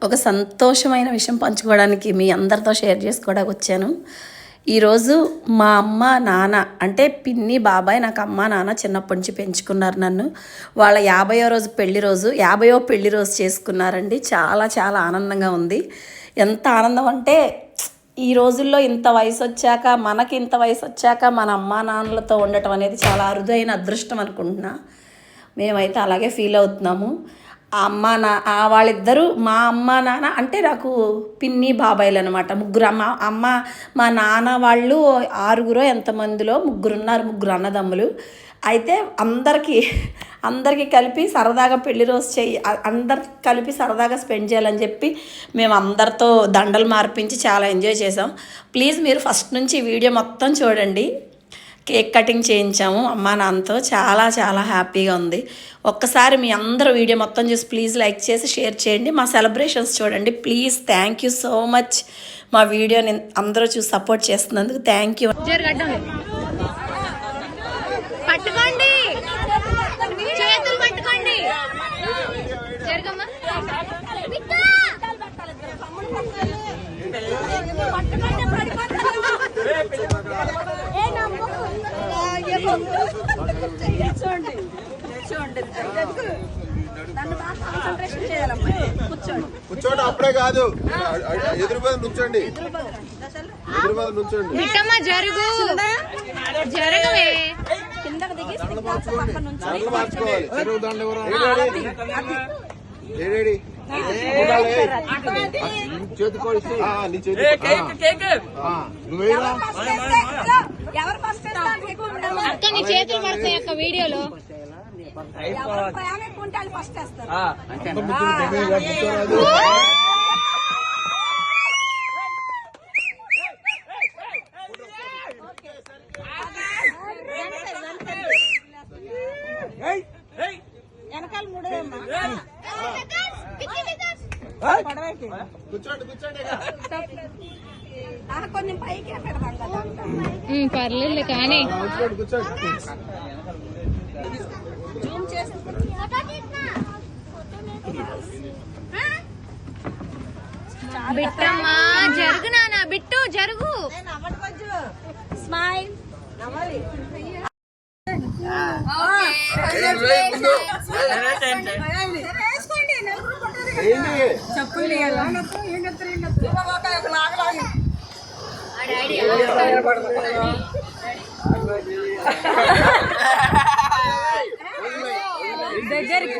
ఒక సంతోషమైన విషయం పంచుకోవడానికి మీ అందరితో షేర్ చేసుకోవడానికి వచ్చాను. ఈరోజు మా అమ్మ నాన్న అంటే పిన్ని బాబాయ్ నాకు అమ్మ నాన్న చిన్నప్పటి నుంచి పెంచుకున్నారు నన్ను. వాళ్ళ 50వ రోజు పెళ్లి రోజు 50వ పెళ్లి రోజు చేసుకున్నారండి. చాలా చాలా ఆనందంగా ఉంది. ఎంత ఆనందం అంటే ఈ రోజుల్లో ఇంత వయసు వచ్చాక మనకి ఇంత వయసు వచ్చాక మన అమ్మా నాన్నలతో ఉండటం అనేది చాలా అరుదైన అదృష్టం అనుకుంటున్నా. మేమైతే అలాగే ఫీల్ అవుతున్నాము. వాళ్ళిద్దరూ మా అమ్మ నాన్న అంటే నాకు పిన్ని బాబాయిలు అనమాట. ముగ్గురు మా నాన్న వాళ్ళు 6గురో ఎంతమందిలో ముగ్గురు అన్నదమ్ములు. అయితే అందరికీ కలిపి సరదాగా పెళ్లి రోజు అందరు కలిపి సరదాగా స్పెండ్ చేయాలని చెప్పి మేము అందరితో దండలు మార్పించి చాలా ఎంజాయ్ చేసాం. ప్లీజ్ మీరు ఫస్ట్ నుంచి వీడియో మొత్తం చూడండి. కేక్ కటింగ్ చేయించాము అమ్మా నాన్నతో. చాలా చాలా హ్యాపీగా ఉంది. ఒక్కసారి మీ అందరూ వీడియో మొత్తం చూసి ప్లీజ్ లైక్ చేసి షేర్ చేయండి. మా సెలబ్రేషన్స్ చూడండి please. Thank you so much. మా వీడియోని అందరూ చూసి సపోర్ట్ చేస్తున్నందుకు థ్యాంక్ యూ. పట్టుకోండి, చేతులు పట్టుకోండి. కూర్చోండి, అప్పుడే కాదు ఎదురుబది నుంచండి. బిట్టమ్మ జరుగు, జరగవే. మార్చుకోవాలి. చెరువు దండ అక్క నీ చేతులు పడతాయి అక్క వీడియోలో. కొంచెం పైకి పర్లేదు కానీ బిట్టమ్మా జరుగు నాన్న, బిట్టు జరుగు. స్మైల్. చెప్పులు దగ్గరికి